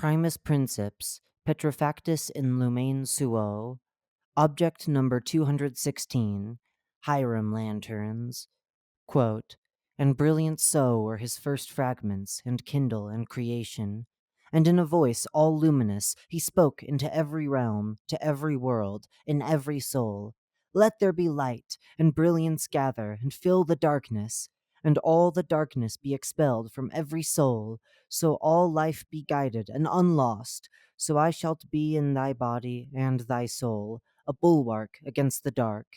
Primus Princeps, Petrifactus in Lumen Suo, Object number 216, Hyrum lanterns. Quote, and brilliant so were his first fragments, and kindle and creation. And in a voice all luminous, he spoke into every realm, to every world, in every soul. Let there be light, and brilliance gather, and fill the darkness, and all the darkness be expelled from every soul, so all life be guided and unlost, so I shalt be in thy body and thy soul, a bulwark against the dark.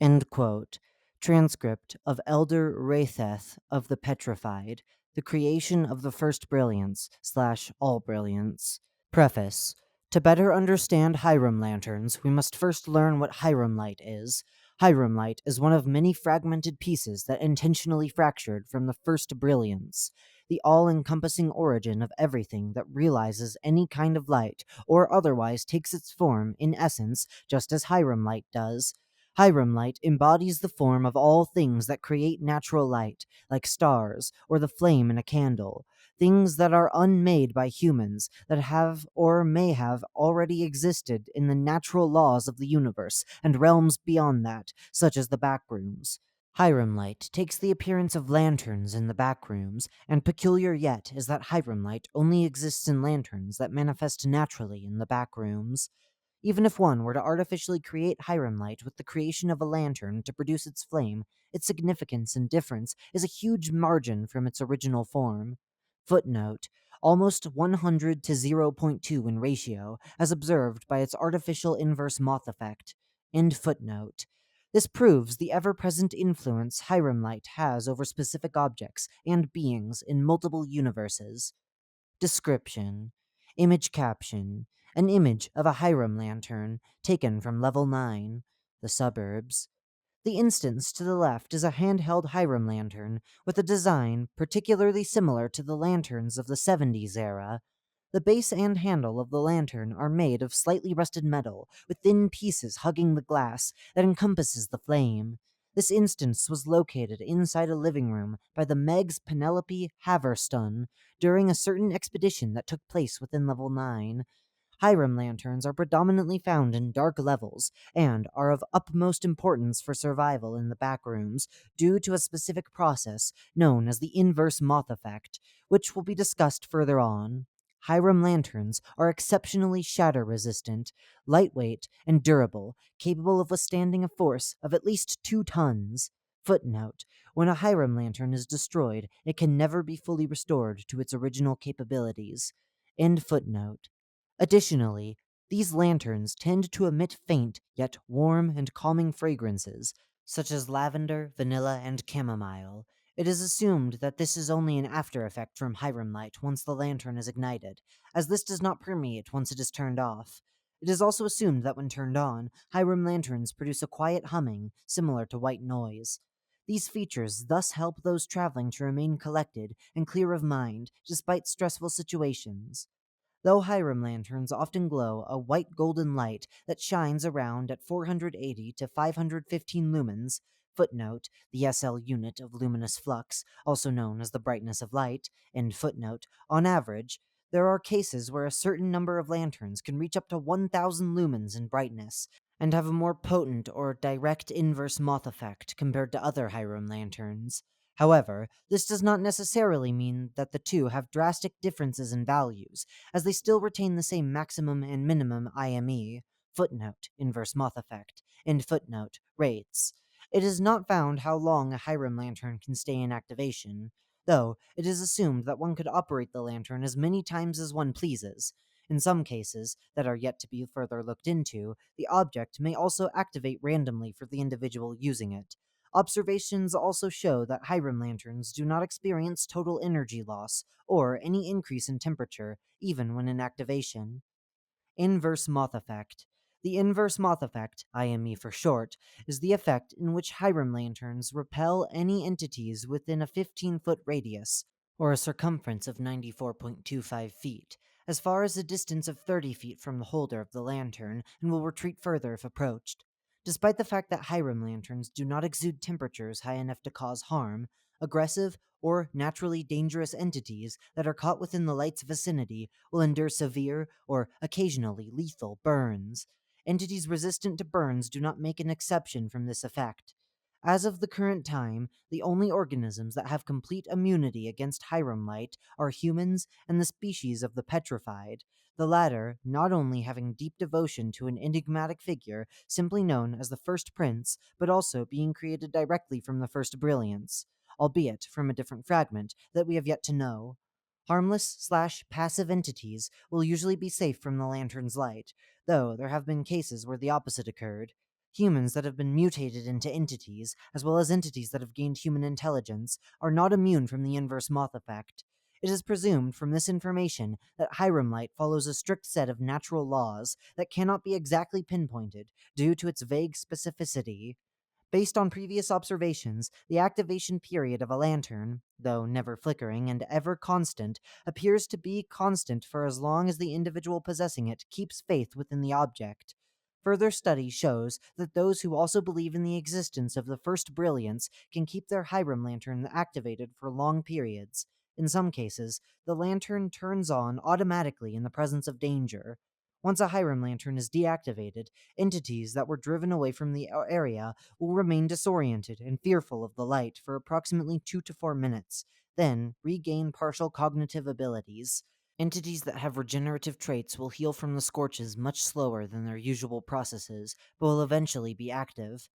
End quote. Transcript of Elder Raetheth of the Petrified, The Creation of the First Brilliance / All Brilliance. Preface. To better understand Hyrum lanterns, we must first learn what Hyrum light is. Hyrum light is one of many fragmented pieces that intentionally fractured from the first brilliance, the all-encompassing origin of everything that realizes any kind of light, or otherwise takes its form, in essence, just as Hyrum light does. Hyrum light embodies the form of all things that create natural light, like stars or the flame in a candle, things that are unmade by humans, that have or may have already existed in the natural laws of the universe and realms beyond that, such as the Backrooms. Hyrum light takes the appearance of lanterns in the Backrooms, and peculiar yet is that Hyrum light only exists in lanterns that manifest naturally in the Backrooms. Even if one were to artificially create Hyrum light with the creation of a lantern to produce its flame, its significance and difference is a huge margin from its original form. Footnote: almost 100 to 0.2 in ratio, as observed by its artificial inverse moth effect. End footnote. This proves the ever-present influence Hyrum light has over specific objects and beings in multiple universes. Description. Image caption. An image of a Hyrum lantern taken from level 9, the suburbs. The instance to the left is a handheld Hyrum lantern with a design particularly similar to the lanterns of the 70s era. The base and handle of the lantern are made of slightly rusted metal, with thin pieces hugging the glass that encompasses the flame. This instance was located inside a living room by the Megs Penelope Haverstun during a certain expedition that took place within level 9. Hyrum lanterns are predominantly found in dark levels and are of utmost importance for survival in the Backrooms due to a specific process known as the inverse moth effect, which will be discussed further on. Hyrum lanterns are exceptionally shatter-resistant, lightweight, and durable, capable of withstanding a force of at least 2 tons. Footnote: when a Hyrum lantern is destroyed, it can never be fully restored to its original capabilities. End footnote. Additionally, these lanterns tend to emit faint yet warm and calming fragrances, such as lavender, vanilla, and chamomile. It is assumed that this is only an after effect from Hyrum light once the lantern is ignited, as this does not permeate once it is turned off. It is also assumed that when turned on, Hyrum lanterns produce a quiet humming similar to white noise. These features thus help those traveling to remain collected and clear of mind despite stressful situations. Though Hyrum lanterns often glow a white golden light that shines around at 480 to 515 lumens, footnote, the SL unit of luminous flux, also known as the brightness of light, end footnote, on average, there are cases where a certain number of lanterns can reach up to 1000 lumens in brightness, and have a more potent or direct inverse moth effect compared to other Hyrum lanterns. However, this does not necessarily mean that the two have drastic differences in values, as they still retain the same maximum and minimum IME, footnote, inverse moth effect, and footnote, rates. It is not found how long a Hyrum lantern can stay in activation, though it is assumed that one could operate the lantern as many times as one pleases. In some cases, that are yet to be further looked into, the object may also activate randomly for the individual using it. Observations also show that Hyrum lanterns do not experience total energy loss or any increase in temperature, even when in activation. Inverse moth effect. The inverse moth effect, IME for short, is the effect in which Hyrum lanterns repel any entities within a 15-foot radius, or a circumference of 94.25 feet, as far as a distance of 30 feet from the holder of the lantern, and will retreat further if approached. Despite the fact that Hyrum lanterns do not exude temperatures high enough to cause harm, aggressive, or naturally dangerous entities that are caught within the light's vicinity will endure severe or occasionally lethal burns. Entities resistant to burns do not make an exception from this effect. As of the current time, the only organisms that have complete immunity against Hyrum light are humans and the species of the petrified, the latter not only having deep devotion to an enigmatic figure simply known as the First Prince, but also being created directly from the First Brilliance, albeit from a different fragment that we have yet to know. Harmless/passive entities will usually be safe from the lantern's light, though there have been cases where the opposite occurred. Humans that have been mutated into entities, as well as entities that have gained human intelligence, are not immune from the inverse moth effect. It is presumed from this information that Hyrum light follows a strict set of natural laws that cannot be exactly pinpointed due to its vague specificity. Based on previous observations, the activation period of a lantern, though never flickering and ever constant, appears to be constant for as long as the individual possessing it keeps faith within the object. Further study shows that those who also believe in the existence of the first brilliance can keep their Hyrum lantern activated for long periods. In some cases, the lantern turns on automatically in the presence of danger. Once a Hyrum lantern is deactivated, entities that were driven away from the area will remain disoriented and fearful of the light for approximately 2 to 4 minutes, then regain partial cognitive abilities. Entities that have regenerative traits will heal from the scorches much slower than their usual processes, but will eventually be active.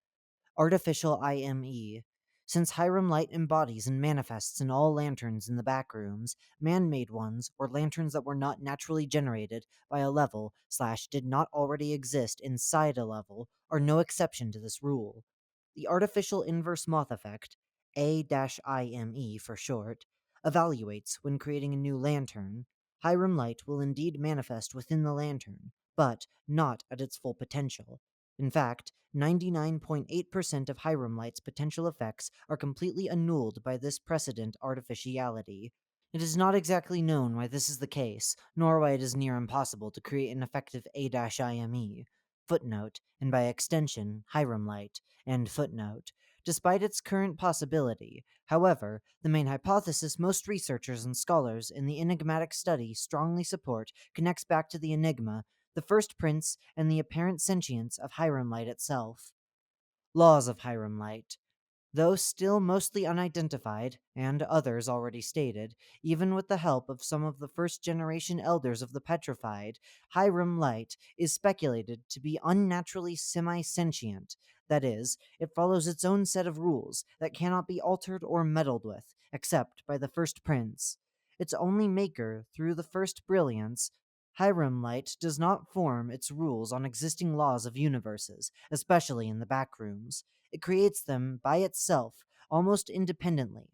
Artificial IME. Since Hyrum light embodies and manifests in all lanterns in the Backrooms, man-made ones, or lanterns that were not naturally generated by a level/did not already exist inside a level, are no exception to this rule. The artificial inverse moth effect, A-IME for short, evaluates when creating a new lantern. Hyrum light will indeed manifest within the lantern, but not at its full potential. In fact, 99.8% of Hyrum light's potential effects are completely annulled by this precedent artificiality. It is not exactly known why this is the case, nor why it is near impossible to create an effective A-IME. Footnote, and by extension, Hyrum light, end footnote. Despite its current possibility, however, the main hypothesis most researchers and scholars in the enigmatic study strongly support connects back to the enigma, the first prince, and the apparent sentience of Hyrum light itself. Laws of Hyrum light. Though still mostly unidentified, and others already stated, even with the help of some of the first generation elders of the petrified, Hyrum light is speculated to be unnaturally semi-sentient. That is, it follows its own set of rules that cannot be altered or meddled with, except by the first prince. Its only maker through the first brilliance, Hyrum light does not form its rules on existing laws of universes, especially in the Backrooms. It creates them by itself, almost independently.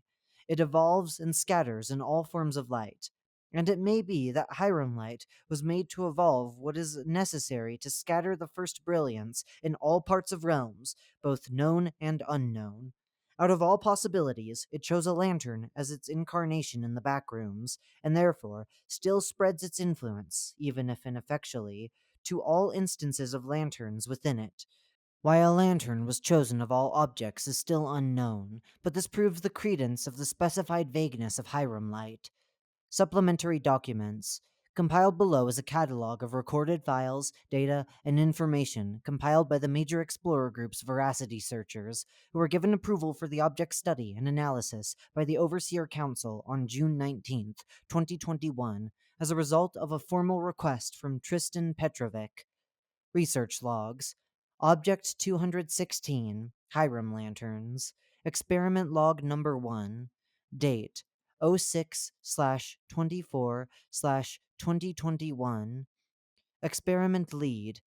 It evolves and scatters in all forms of light. And it may be that Hyrum light was made to evolve what is necessary to scatter the first brilliance in all parts of realms, both known and unknown. Out of all possibilities, it chose a lantern as its incarnation in the Backrooms, and therefore still spreads its influence, even if ineffectually, to all instances of lanterns within it. Why a lantern was chosen of all objects is still unknown, but this proves the credence of the specified vagueness of Hyrum light. Supplementary documents. Compiled below is a catalog of recorded files, data, and information compiled by the major explorer group's veracity searchers, who were given approval for the object study and analysis by the Overseer Council on June 19th, 2021, as a result of a formal request from Tristan Petrovic. Research logs. Object 216, Hyrum lanterns. Experiment log number 1. Date 06/24/2021. Experiment lead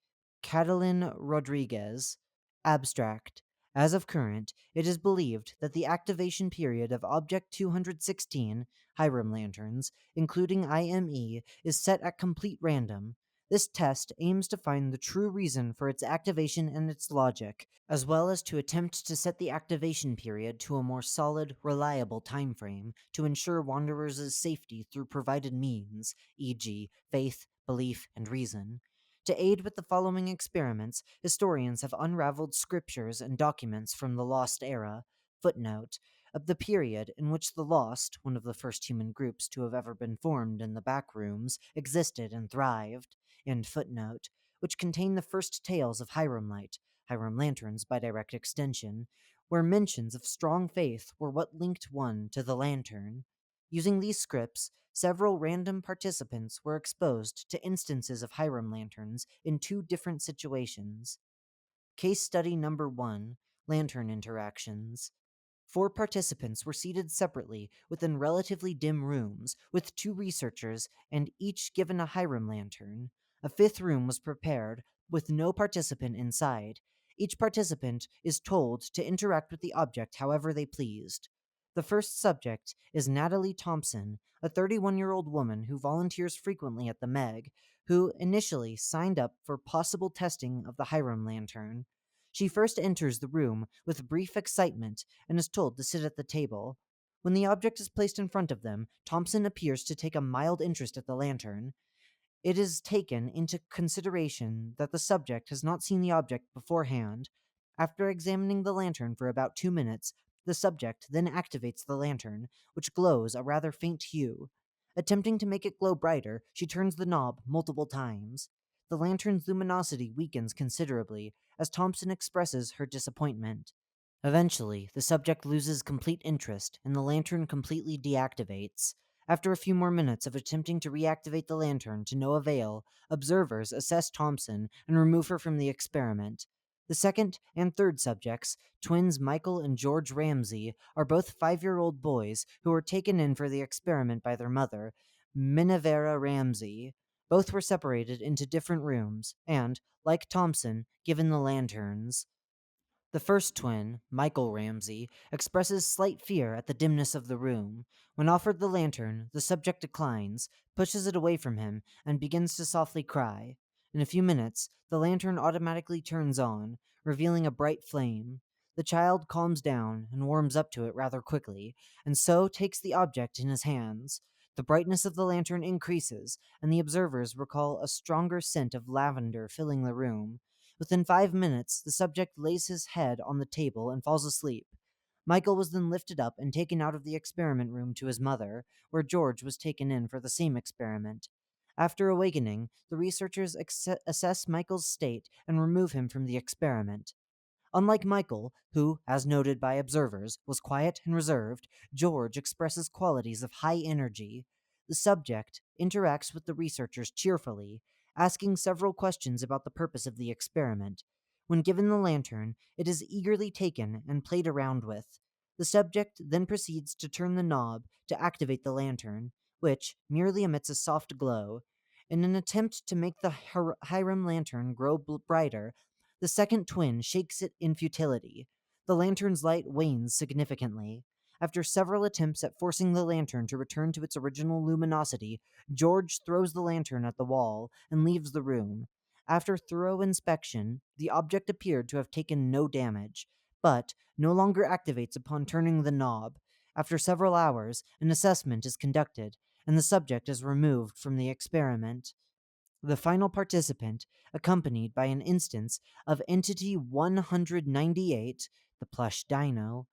Catalin Rodriguez. Abstract. As of current, it is believed that the activation period of Object 216, Hyrum lanterns, including IME, is set at complete random. This test aims to find the true reason for its activation and its logic, as well as to attempt to set the activation period to a more solid, reliable time frame to ensure wanderers' safety through provided means, e.g., faith, belief, and reason. To aid with the following experiments, historians have unraveled scriptures and documents from the Lost Era. Footnote. of the period in which the Lost, one of the first human groups to have ever been formed in the Backrooms, existed and thrived, and footnote, which contain the first tales of Hyrum Hyrum lanterns by direct extension, where mentions of strong faith were what linked one to the lantern. Using these scripts, several random participants were exposed to instances of Hyrum lanterns in two different situations. Case study number 1: Lantern interactions. 4 participants were seated separately within relatively dim rooms, with 2 researchers and each given a Hyrum lantern. A fifth room was prepared, with no participant inside. Each participant is told to interact with the object however they pleased. The first subject is Natalie Thompson, a 31-year-old woman who volunteers frequently at the Meg, who initially signed up for possible testing of the Hyrum lantern. She first enters the room with brief excitement and is told to sit at the table. When the object is placed in front of them, Thompson appears to take a mild interest at the lantern. It is taken into consideration that the subject has not seen the object beforehand. After examining the lantern for about 2 minutes, the subject then activates the lantern, which glows a rather faint hue. Attempting to make it glow brighter, she turns the knob multiple times. The lantern's luminosity weakens considerably as Thompson expresses her disappointment. Eventually, the subject loses complete interest and the lantern completely deactivates. After a few more minutes of attempting to reactivate the lantern to no avail, observers assess Thompson and remove her from the experiment. The second and third subjects, twins Michael and George Ramsey, are both 5-year-old boys who were taken in for the experiment by their mother, Minevera Ramsey. Both were separated into different rooms and, like Thompson, given the lanterns. The first twin, Michael Ramsey, expresses slight fear at the dimness of the room. When offered the lantern, the subject declines, pushes it away from him, and begins to softly cry. In a few minutes, the lantern automatically turns on, revealing a bright flame. The child calms down and warms up to it rather quickly, and so takes the object in his hands. The brightness of the lantern increases, and the observers recall a stronger scent of lavender filling the room. Within 5 minutes, the subject lays his head on the table and falls asleep. Michael was then lifted up and taken out of the experiment room to his mother, where George was taken in for the same experiment. After awakening, the researchers assess Michael's state and remove him from the experiment. Unlike Michael, who, as noted by observers, was quiet and reserved, George expresses qualities of high energy. The subject interacts with the researchers cheerfully, asking several questions about the purpose of the experiment. When given the lantern, it is eagerly taken and played around with. The subject then proceeds to turn the knob to activate the lantern, which merely emits a soft glow. In an attempt to make the Hyrum lantern grow brighter, the second twin shakes it in futility. The lantern's light wanes significantly. After several attempts at forcing the lantern to return to its original luminosity, George throws the lantern at the wall and leaves the room. After thorough inspection, the object appeared to have taken no damage, but no longer activates upon turning the knob. After several hours, an assessment is conducted, and the subject is removed from the experiment. The final participant, accompanied by an instance of Entity 198, the plush dino.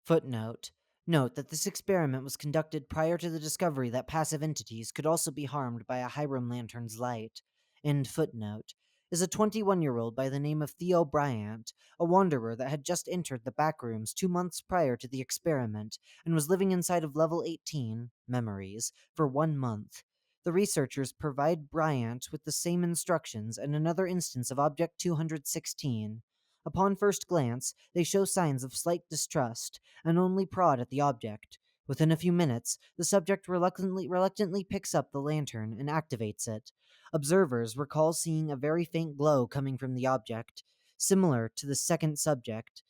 Footnote. Note that this experiment was conducted prior to the discovery that passive entities could also be harmed by a Hyrum lantern's light. End footnote. Is a 21-year-old by the name of Theo Bryant, a wanderer that had just entered the Backrooms 2 months prior to the experiment and was living inside of Level 18, Memories, for 1 month. The researchers provide Bryant with the same instructions and another instance of Object 216. Upon first glance, they show signs of slight distrust and only prod at the object. Within a few minutes, the subject reluctantly picks up the lantern and activates it. Observers recall seeing a very faint glow coming from the object, similar to the second subject.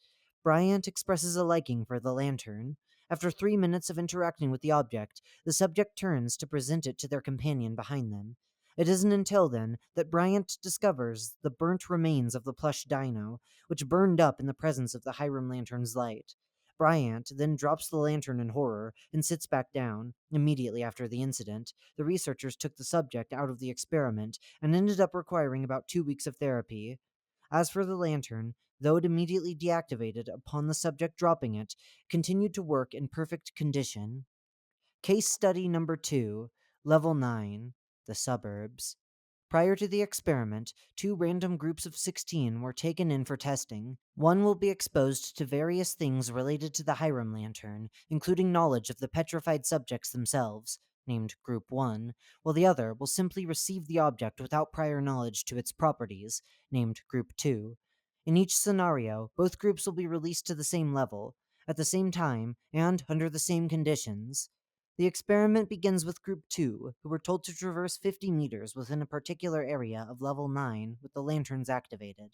Bryant expresses a liking for the lantern. After 3 minutes of interacting with the object, the subject turns to present it to their companion behind them. It isn't until then that Bryant discovers the burnt remains of the plush dino, which burned up in the presence of the Hyrum lantern's light. Bryant then drops the lantern in horror and sits back down. Immediately after the incident, the researchers took the subject out of the experiment and ended up requiring about 2 weeks of therapy. As for the lantern, though it immediately deactivated upon the subject dropping it, continued to work in perfect condition. Case study number 2, level 9, the suburbs. Prior to the experiment, 2 random groups of 16 were taken in for testing. One will be exposed to various things related to the Hyrum lantern, including knowledge of the petrified subjects themselves, named Group 1, while the other will simply receive the object without prior knowledge to its properties, named Group 2. In each scenario, both groups will be released to the same level, at the same time, and under the same conditions. The experiment begins with Group 2, who were told to traverse 50 meters within a particular area of Level 9 with the lanterns activated.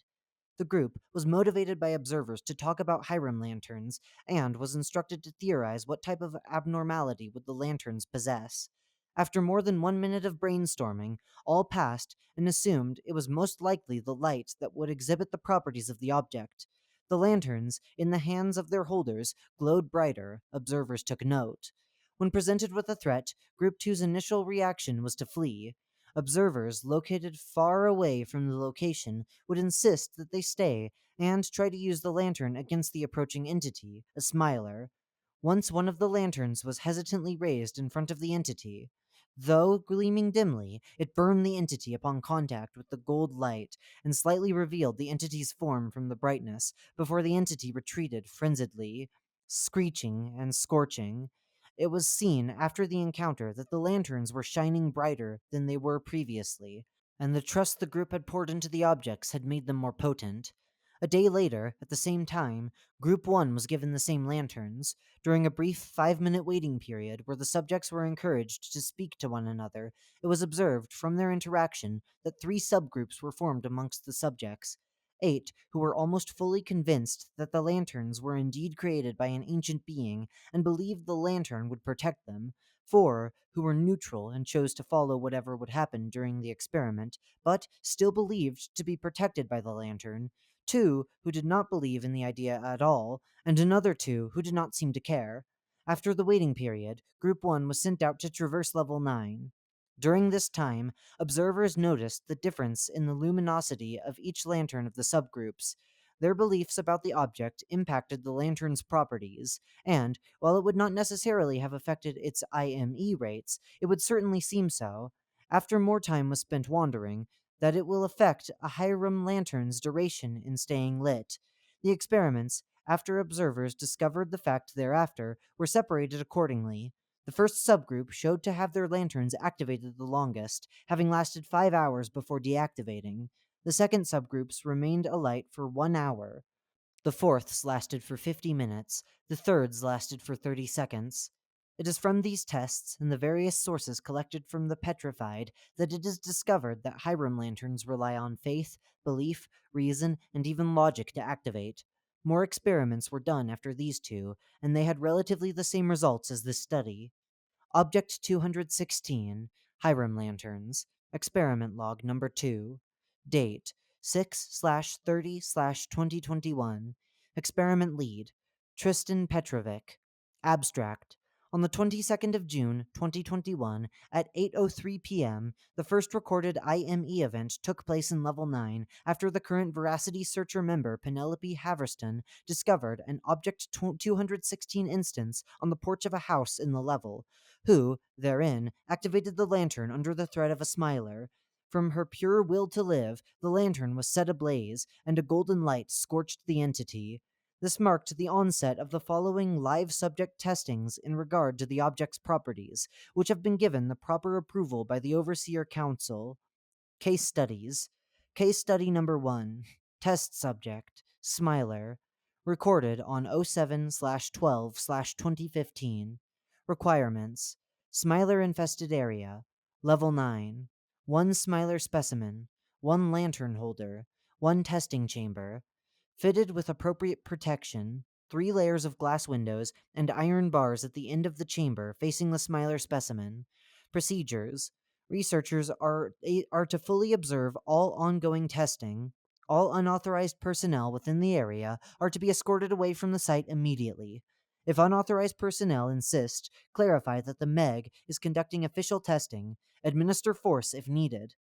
The group was motivated by observers to talk about Hyrum lanterns and was instructed to theorize what type of abnormality would the lanterns possess. After more than 1 minute of brainstorming, all passed and assumed it was most likely the light that would exhibit the properties of the object. The lanterns, in the hands of their holders, glowed brighter, observers took note. When presented with a threat, Group 2's initial reaction was to flee. Observers located far away from the location would insist that they stay and try to use the lantern against the approaching entity, a smiler. Once one of the lanterns was hesitantly raised in front of the entity. Though gleaming dimly, it burned the entity upon contact with the gold light and slightly revealed the entity's form from the brightness before the entity retreated frenziedly, screeching and scorching. It was seen after the encounter that the lanterns were shining brighter than they were previously, and the trust the group had poured into the objects had made them more potent. A day later, at the same time, Group 1 was given the same lanterns. During a brief 5-minute waiting period where the subjects were encouraged to speak to one another, it was observed from their interaction that 3 subgroups were formed amongst the subjects. 8, who were almost fully convinced that the lanterns were indeed created by an ancient being and believed the lantern would protect them. 4, who were neutral and chose to follow whatever would happen during the experiment, but still believed to be protected by the lantern. 2, who did not believe in the idea at all, and another 2 who did not seem to care. After the waiting period, Group 1 was sent out to traverse Level 9. During this time, observers noticed the difference in the luminosity of each lantern of the subgroups. Their beliefs about the object impacted the lantern's properties, and, while it would not necessarily have affected its IME rates, it would certainly seem so. After more time was spent wandering, that it will affect a Hyrum lantern's duration in staying lit. The experiments, after observers discovered the fact thereafter, were separated accordingly. The first subgroup showed to have their lanterns activated the longest, having lasted 5 hours before deactivating. The second subgroups remained alight for 1 hour. The fourths lasted for 50 minutes. The thirds lasted for 30 seconds. It is from these tests and the various sources collected from the petrified that it is discovered that Hyrum lanterns rely on faith, belief, reason, and even logic to activate. More experiments were done after these 2, and they had relatively the same results as this study. Object 216, Hyrum lanterns, experiment log number 2. Date 6/30/2021. Experiment lead Tristan Petrovic. Abstract. On the 22nd of June, 2021, at 8:03 p.m., the first recorded IME event took place in Level 9 after the current Veracity Searcher member Penelope Haverston discovered an Object 216 instance on the porch of a house in the level, who, therein, activated the lantern under the threat of a smiler. From her pure will to live, the lantern was set ablaze, and a golden light scorched the entity. This marked the onset of the following live subject testings in regard to the object's properties, which have been given the proper approval by the Overseer Council. Case studies. Case study number 1. Test subject, Smiler. Recorded on 07/12/2015. Requirements. Smiler infested area. Level 9. 1 Smiler specimen. 1 lantern holder. 1 testing chamber. Fitted with appropriate protection. 3 layers of glass windows and iron bars at the end of the chamber facing the Smiler specimen. Procedures. Researchers are to fully observe all ongoing testing. All unauthorized personnel within the area are to be escorted away from the site immediately. If unauthorized personnel insist, clarify that the MEG is conducting official testing. Administer force if needed.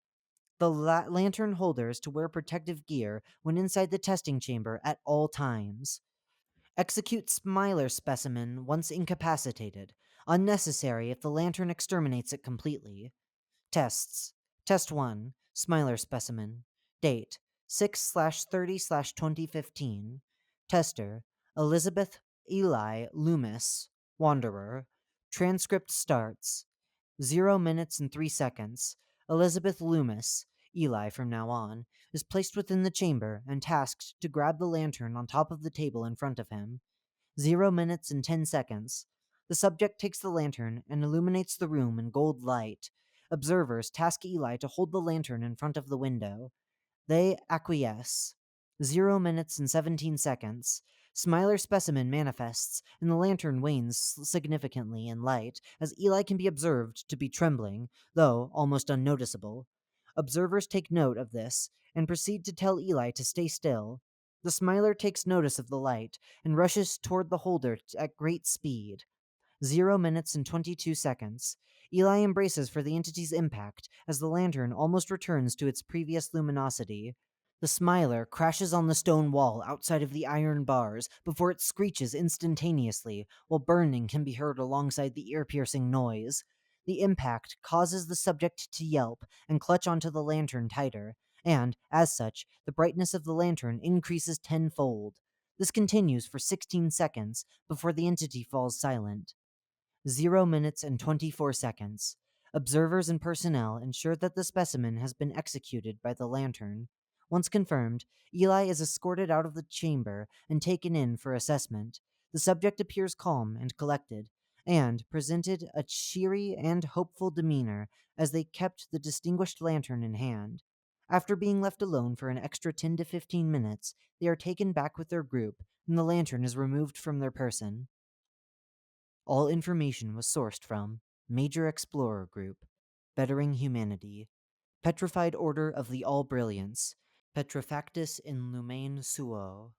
The lantern holder is to wear protective gear when inside the testing chamber at all times. Execute Smiler specimen once incapacitated. Unnecessary if the lantern exterminates it completely. Tests. Test 1. Smiler specimen. Date 6/30/2015. Tester Elizabeth Eli Loomis. Wanderer. Transcript starts 0 minutes and 3 seconds. Elizabeth Loomis, Eli from now on, is placed within the chamber and tasked to grab the lantern on top of the table in front of him. 0 minutes and 10 seconds. The subject takes the lantern and illuminates the room in gold light. Observers task Eli to hold the lantern in front of the window. They acquiesce. 0 minutes and 17 seconds. Smiler specimen manifests, and the lantern wanes significantly in light, as Eli can be observed to be trembling, though almost unnoticeable. Observers take note of this and proceed to tell Eli to stay still. The Smiler takes notice of the light and rushes toward the holder at great speed. 0 minutes and 22 seconds. Eli embraces for the entity's impact as the lantern almost returns to its previous luminosity. The Smiler crashes on the stone wall outside of the iron bars before it screeches instantaneously, while burning can be heard alongside the ear-piercing noise. The impact causes the subject to yelp and clutch onto the lantern tighter, and, as such, the brightness of the lantern increases tenfold. This continues for 16 seconds before the entity falls silent. 0 minutes and 24 seconds. Observers and personnel ensure that the specimen has been executed by the lantern. Once confirmed, Eli is escorted out of the chamber and taken in for assessment. The subject appears calm and collected, and presented a cheery and hopeful demeanor as they kept the distinguished lantern in hand. After being left alone for an extra 10 to 15 minutes, they are taken back with their group, and the lantern is removed from their person. All information was sourced from Major Explorer Group, Bettering Humanity, Petrified Order of the All Brilliance, Petrifactus in Lumain Suo.